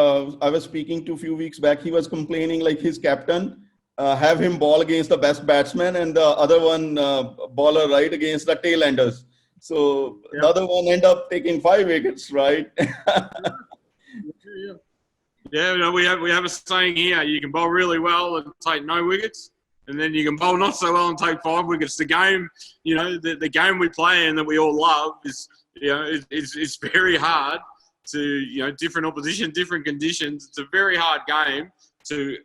I was speaking to a few weeks back. He was complaining like his captain have him ball against the best batsman and the other one baller right against the tail enders. So the other one end up taking 5 wickets, right? Yeah, we have a saying here: you can bowl really well and take no wickets, and then you can bowl not so well and take 5 wickets. The game, the game we play and that we all love is, it's very hard to, different opposition, different conditions. It's a very hard game to,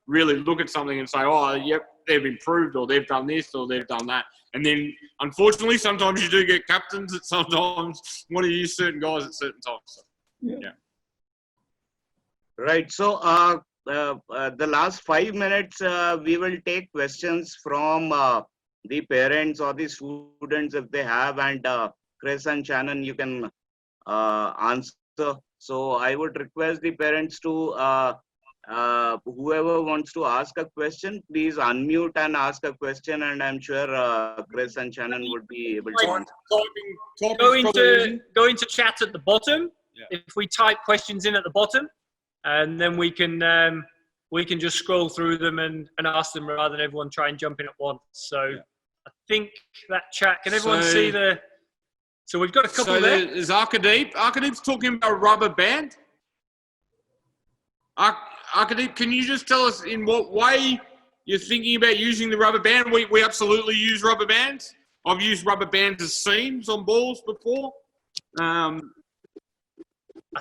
really look at something and say, oh, yep, they've improved, or they've done this, or they've done that. And then, unfortunately, sometimes you do get captains that sometimes want to use certain guys at certain times. So, yeah. Right. So the last 5 minutes, we will take questions from the parents or the students if they have, and Chris and Shannon, you can answer. So I would request the parents to, whoever wants to ask a question, please unmute and ask a question, and I'm sure Chris and Shannon would be able to answer. Go into chat at the bottom. Yeah. If we type questions in at the bottom, and then we can just scroll through them and ask them rather than everyone try and jump in at once. So I think that chat, can everyone see the, so we've got a couple there. There's Arkadeep. Arkadeep's talking about rubber band. Arkadeep, can you just tell us in what way you're thinking about using the rubber band? We absolutely use rubber bands. I've used rubber bands as seams on balls before. I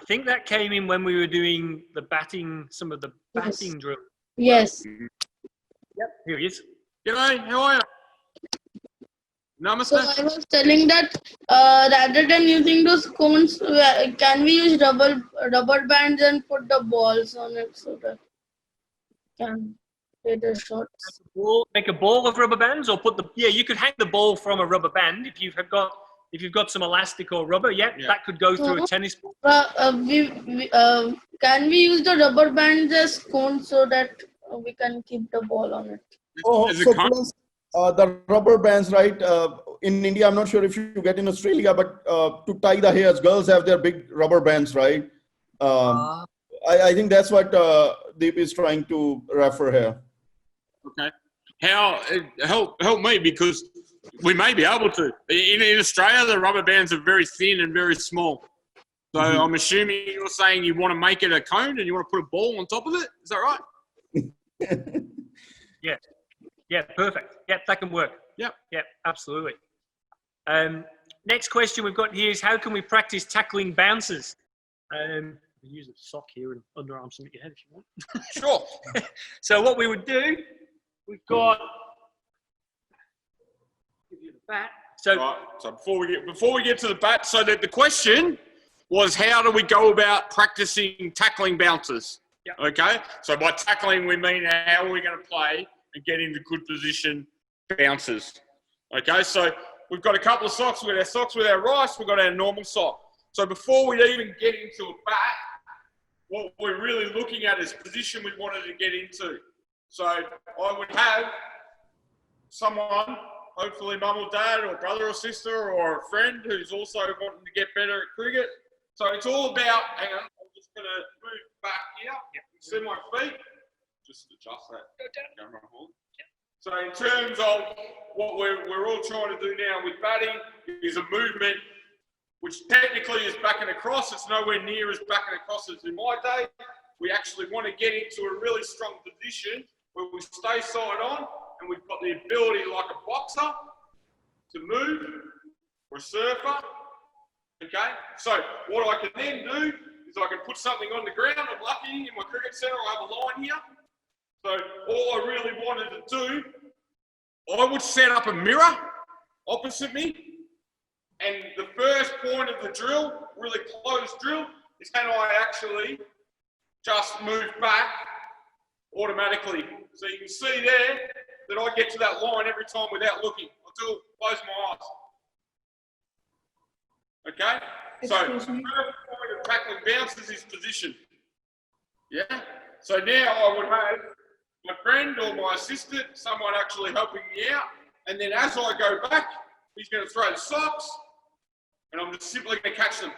think that came in when we were doing the batting, some of the batting drills. Yes. Yep, here he is. G'day, how are you? Namaste. So I was telling that rather than using those cones, can we use rubber bands and put the balls on it so that can hit the shots? Make a ball of rubber bands, or you could hang the ball from a rubber band if you've got some elastic or rubber. That could go through a tennis ball. Can we use the rubber bands as cones so that we can keep the ball on it? The rubber bands, right? In India, I'm not sure if you get in Australia, but to tie the hairs, girls have their big rubber bands, right? I think that's what Deep is trying to refer here. Okay. Help me, because We may be able to. In Australia, the rubber bands are very thin and very small. So I'm assuming you're saying you want to make it a cone and you want to put a ball on top of it. Is that right? Yeah. Yeah, perfect. Yep, that can work. Yep. Yep, absolutely. Next question we've got here is how can we practice tackling bounces? Use a sock here and underarm some at your head if you want. Sure. So what we would do, we've got, give you the bat. So, right. So before we get to the bat, so that the question was how do we go about practicing tackling bounces? Yep. Okay. So by tackling we mean how are we going to play and get into good position bounces. Okay. So we've got a couple of socks. We've got our socks with our rice. We've got our normal sock. So before we even get into a bat, what we're really looking at is position we wanted to get into. So I would have someone, hopefully mum or dad or brother or sister or a friend who's also wanting to get better at cricket. So it's all about, hang on, I'm just going to move back here. Yep. See my feet? Just adjust that camera hold. So in terms of what we're all trying to do now with batting is a movement which technically is back and across. It's nowhere near as back and across as in my day. We actually want to get into a really strong position where we stay side on and we've got the ability like a boxer to move or a surfer. Okay, so what I can then do is I can put something on the ground. I'm lucky in my cricket centre I have a line here. So all I really wanted to do, I would set up a mirror opposite me. And the first point of the drill, really closed drill, is can I actually just move back automatically. So you can see there that I get to that line every time without looking. I'll do it, close my eyes. Okay? So the first point of tackling bounces is position. Yeah? So now I would have my friend or my assistant, someone actually helping me out. And then as I go back, he's going to throw the socks. And I'm just simply going to catch them.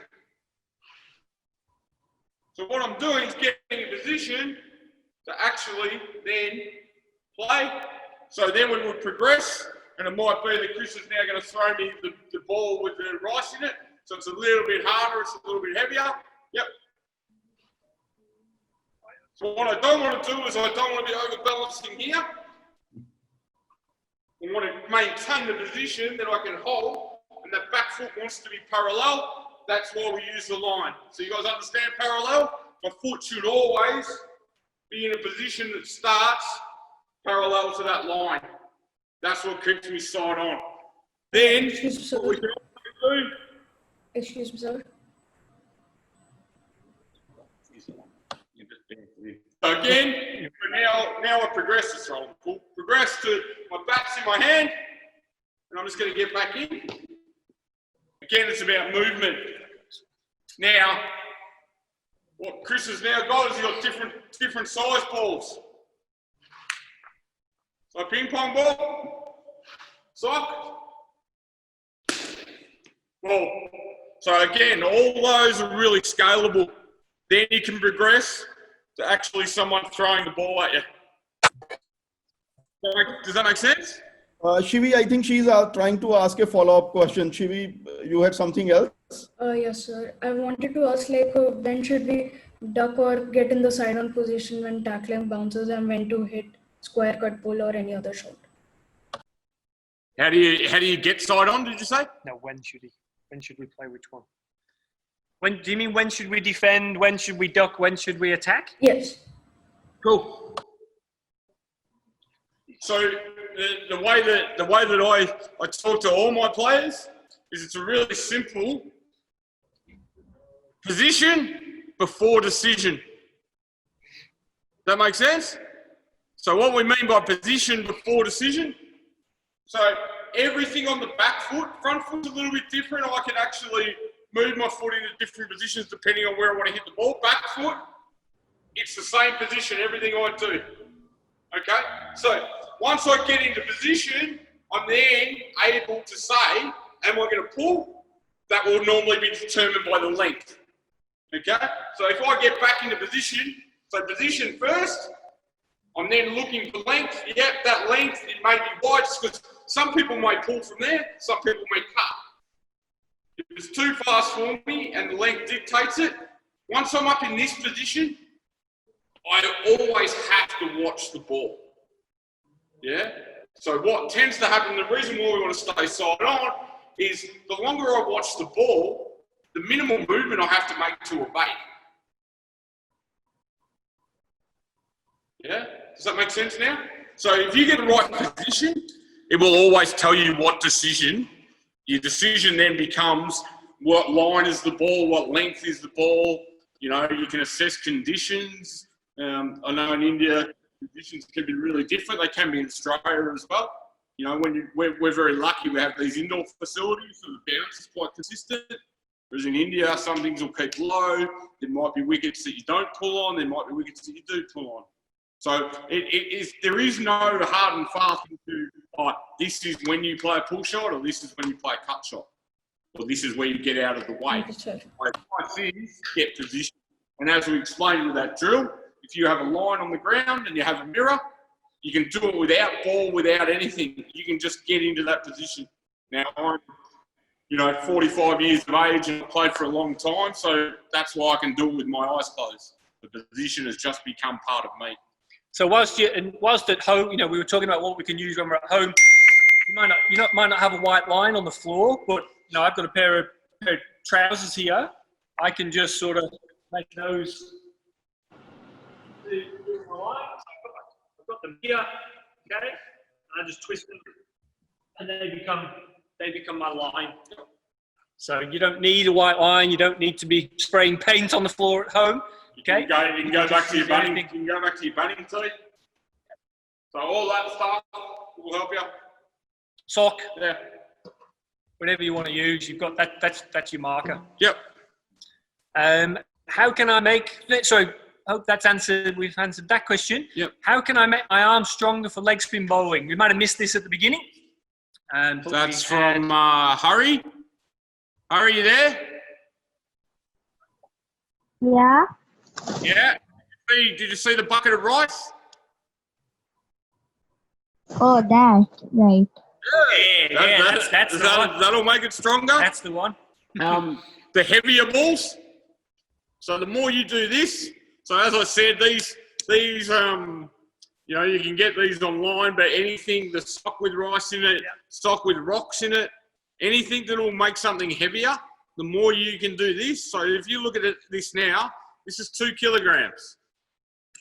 So what I'm doing is getting in position to actually then play. So then we would progress, and it might be that Chris is now going to throw me the ball with the rice in it. So it's a little bit harder, it's a little bit heavier. Yep. So what I don't want to do is I don't want to be overbalancing here. I want to maintain the position that I can hold. And the back foot wants to be parallel, that's why we use the line. So you guys understand parallel? My foot should always be in a position that starts parallel to that line. That's what keeps me side on. Then, what we can also do... Excuse me, sir. So again, now I progress this role. We'll progress to my bat's in my hand, and I'm just going to get back in. Again, it's about movement. Now, what Chris has now got is he's got different size balls. So ping pong ball, sock, ball. So again, all those are really scalable. Then you can progress to actually someone throwing the ball at you. Does that make sense? Shivi, I think she's trying to ask a follow-up question. Shivi, you had something else? Yes, sir. I wanted to ask, like, when should we duck or get in the side-on position when tackling bounces, and when to hit square cut pull or any other shot? How do you get side on? Did you say? No, when should we play which one? When do you mean when should we defend? When should we duck? When should we attack? Yes. Cool. So the way that I talk to all my players is it's a really simple position before decision. Does that make sense? So what we mean by position before decision, so everything on the back foot, front foot's a little bit different. I can actually move my foot into different positions depending on where I want to hit the ball. Back foot, it's the same position, everything I do. Okay? So once I get into position, I'm then able to say, am I going to pull? That will normally be determined by the length. Okay? So if I get back into position, so position first, I'm then looking for length. Yep, that length, it may be wide just because some people may pull from there, some people may cut. If it's too fast for me and the length dictates it, once I'm up in this position, I always have to watch the ball. Yeah? So what tends to happen, the reason why we want to stay side on is the longer I watch the ball, the minimal movement I have to make to a bait. Yeah? Does that make sense now? So if you get the right position, it will always tell you what decision. Your decision then becomes what line is the ball, what length is the ball. You know, you can assess conditions. I know in India, conditions can be really different. They can be in Australia as well. You know, we're very lucky we have these indoor facilities, so the bounce is quite consistent. Whereas in India, some things will keep low. There might be wickets that you don't pull on. There might be wickets that you do pull on. So there is no hard and fast into, this is when you play a pull shot, or this is when you play a cut shot, or this is where you get out of the way. My advice is get position. And as we explained with that drill, if you have a line on the ground and you have a mirror, you can do it without ball, without anything. You can just get into that position. Now, I'm 45 years of age and I've played for a long time, so that's why I can do it with my eyes closed. The position has just become part of me. So whilst at home, we were talking about what we can use when we're at home. You might not have a white line on the floor, but I've got a pair of trousers here. I can just sort of make those. I've got them here, okay? And I just twist them, and they become my line. So you don't need a white line. You don't need to be spraying paint on the floor at home. Okay. You can go back to your batting. You can go back to your batting tee. So all that stuff will help you. Sock. Yeah. Whatever you want to use, you've got that. That's your marker. Yep. How can I make? Sorry. I hope that's answered. We've answered that question. Yep. How can I make my arm stronger for leg spin bowling? We might have missed this at the beginning. That's from Hurry. Hurry, you there? Yeah. Yeah. Did you see the bucket of rice? Oh, that, right. That's the one. That'll make it stronger. That's the one. The heavier balls. So the more you do this, so as I said, these you can get these online, but anything, the sock with rice in it, sock with rocks in it, anything that will make something heavier, the more you can do this. So if you look at this now, this is 2 kilograms.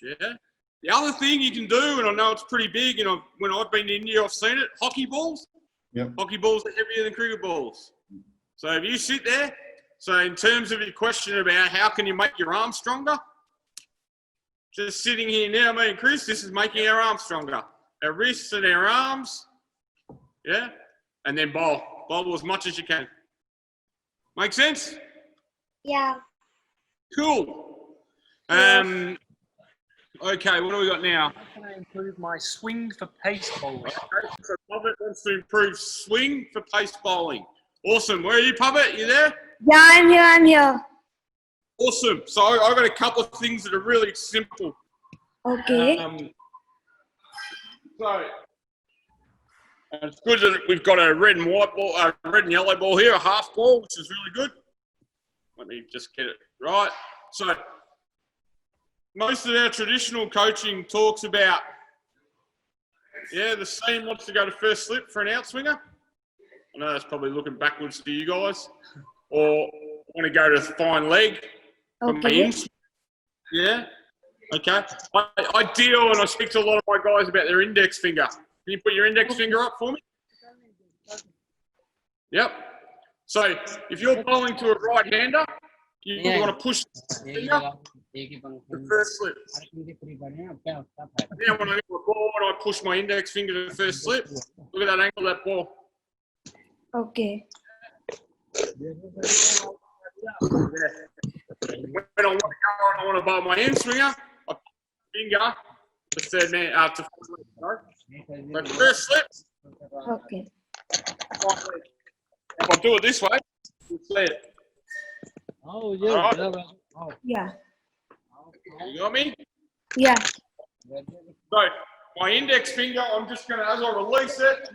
Yeah. The other thing you can do, and I know it's pretty big, when I've been to India, I've seen it, hockey balls. Yep. Hockey balls are heavier than cricket balls. So if you sit there, so in terms of your question about how can you make your arm stronger, just sitting here now, me and Chris, this is making our arms stronger. Our wrists and our arms, yeah? And then bowl. Bowl as much as you can. Make sense? Yeah. Cool. Okay, what do we got now? How can I improve my swing for pace bowling? Okay, so Puppet wants to improve swing for pace bowling. Awesome. Where are you, Puppet? You there? Yeah, I'm here. Awesome. So I've got a couple of things that are really simple. Okay. So it's good that we've got a red and white ball, a red and yellow ball here, a half ball, which is really good. Let me just get it right. So most of our traditional coaching talks about, the seam wants to go to first slip for an outswinger. I know that's probably looking backwards to you guys. Or want to go to fine leg. Okay. Yeah. Okay. I deal and I speak to a lot of my guys about their index finger. Can you put your index finger up for me? Yep. So if you're bowling to a right-hander, you want to push the finger, the first slip. Now when I get the ball and I push my index finger to the first slip, look at that angle of that ball. Okay. When I want to go and I want to bowl my hand swinger, I put my finger to third man, to fourth leg. So first slip. Okay. If I do it this way, it's there. Oh, yeah. Right. Yeah. You got me? Yeah. So my index finger, I'm just going to, as I release it,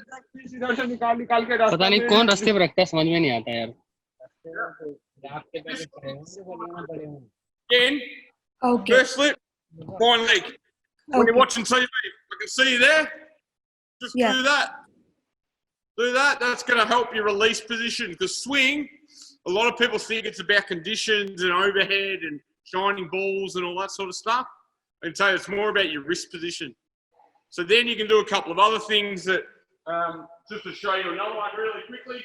पता नहीं कौन रास्ते पे रखता है समझ में नहीं आता यार again, Okay. first slip, fine leg. When you're watching TV, I can see you there. Just Yeah. do that. Do that. That's going to help your release position. Because swing, a lot of people think it's about conditions and overhead and shining balls and all that sort of stuff. I can tell you it's more about your wrist position. So then you can do a couple of other things that, just to show you another one really quickly,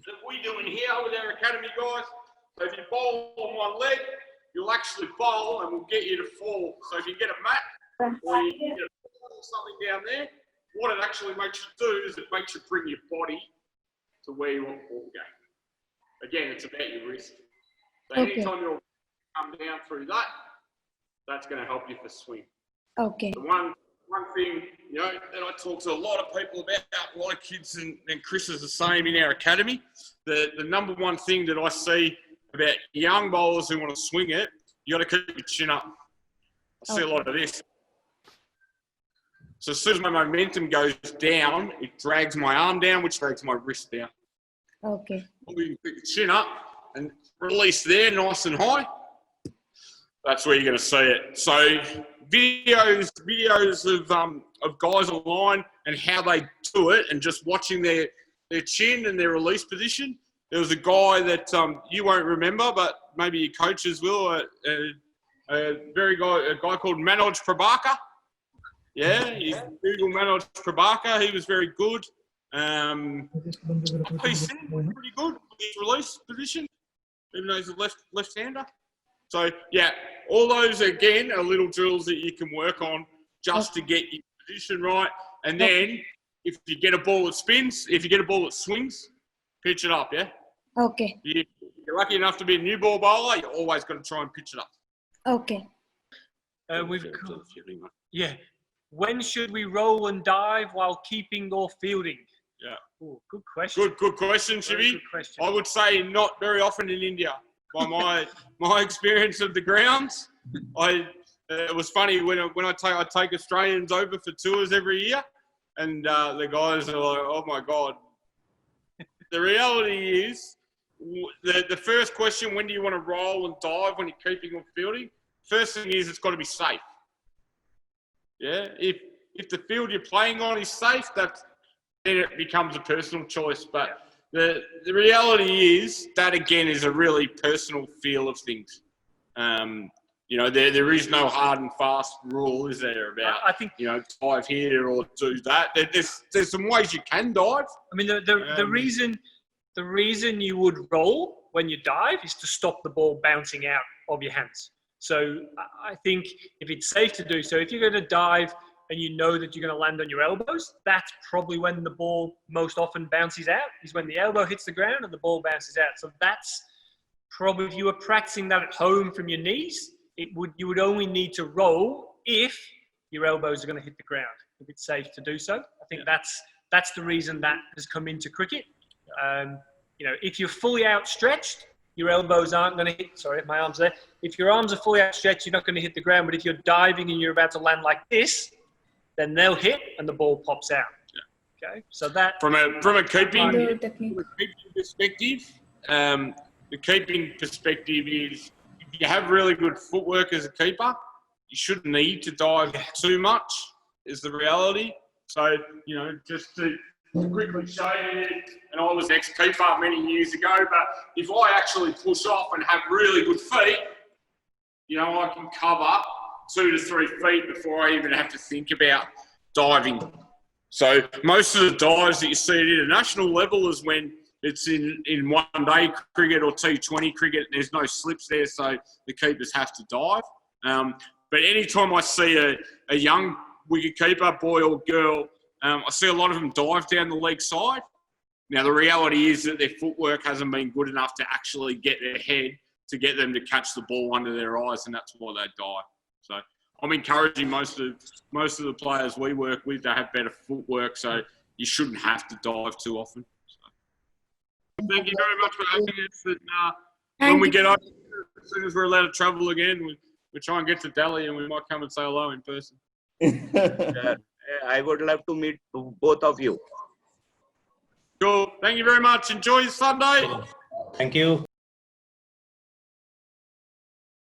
that we do in here with our academy guys. So if you bowl on one leg, you'll actually bowl and we'll get you to fall. So if you get a mat or you get something down there, what it actually makes you do is it makes you bring your body to where you want the ball to go. Again, it's about your wrist. So anytime you'll come down through that, that's going to help you for swing. Okay. The one thing, you know, that I talk to a lot of people about, a lot of kids, and Chris is the same in our academy, the number one thing that I see about young bowlers who want to swing it, you got to keep your chin up. I see a lot of this. So as soon as my momentum goes down, it drags my arm down, which drags my wrist down. Okay. You can put your chin up and release there nice and high. That's where you're going to see it. So videos of guys online and how they do it, and just watching their chin and their release position. There was a guy that you won't remember, but maybe your coaches will. A guy called Manoj Prabhakar. Yeah, you Google Manoj Prabhakar. He was very good. PC, pretty good. His release position, even though he's a left-hander. So yeah, all those again are little drills that you can work on just to get your position right. And then if you get a ball that spins, if you get a ball that swings, pitch it up. Yeah. Okay. If you're lucky enough to be a new ball bowler, you always got to try and pitch it up. Okay. Yeah. When should we roll and dive while keeping or fielding? Yeah. Ooh, good question. Good question, Very Shivi. good question. I would say not very often in India. By my experience of the grounds, it was funny when I take Australians over for tours every year, and the guys are like, "Oh my God." The reality is, the first question, when do you want to roll and dive when you're keeping or fielding? First thing is, it's got to be safe. Yeah, if the field you're playing on is safe, then it becomes a personal choice. But the reality is that, again, is a really personal feel of things. You know, there is no hard and fast rule, is there, about, I think, you know, dive here or do that. There's some ways you can dive. I mean, the reason you would roll when you dive is to stop the ball bouncing out of your hands. So I think if it's safe to do so, if you're going to dive and you know that you're going to land on your elbows, that's probably when the ball most often bounces out, is when the elbow hits the ground and the ball bounces out. So that's probably, if you were practicing that at home from your knees, you would only need to roll if your elbows are going to hit the ground, if it's safe to do so. I think that's the reason that has come into cricket. You know, if you're fully outstretched, your elbows aren't going to hit, sorry, my arm's there. If your arms are fully outstretched, you're not going to hit the ground. But if you're diving and you're about to land like this, then they'll hit and the ball pops out. Yeah. Okay, so that... From a keeping perspective, the keeping perspective is, if you have really good footwork as a keeper, you shouldn't need to dive too much, is the reality. So, you know, just to quickly show you, and I was ex-keeper many years ago, but if I actually push off and have really good feet, you know, I can cover 2 to 3 feet before I even have to think about diving. So most of the dives that you see at international level is when it's in one-day cricket or T20 cricket, there's no slips there, so the keepers have to dive. But anytime I see a young wicketkeeper, boy or girl, I see a lot of them dive down the leg side. Now, the reality is that their footwork hasn't been good enough to actually get their head to get them to catch the ball under their eyes, and that's why they dive. So I'm encouraging most of the players we work with to have better footwork, so you shouldn't have to dive too often. So, thank you very much for having us. And, when we get over, as soon as we're allowed to travel again, we try and get to Delhi, and we might come and say hello in person. I would love to meet both of you. Cool. Thank you very much. Enjoy your Sunday. Thank you.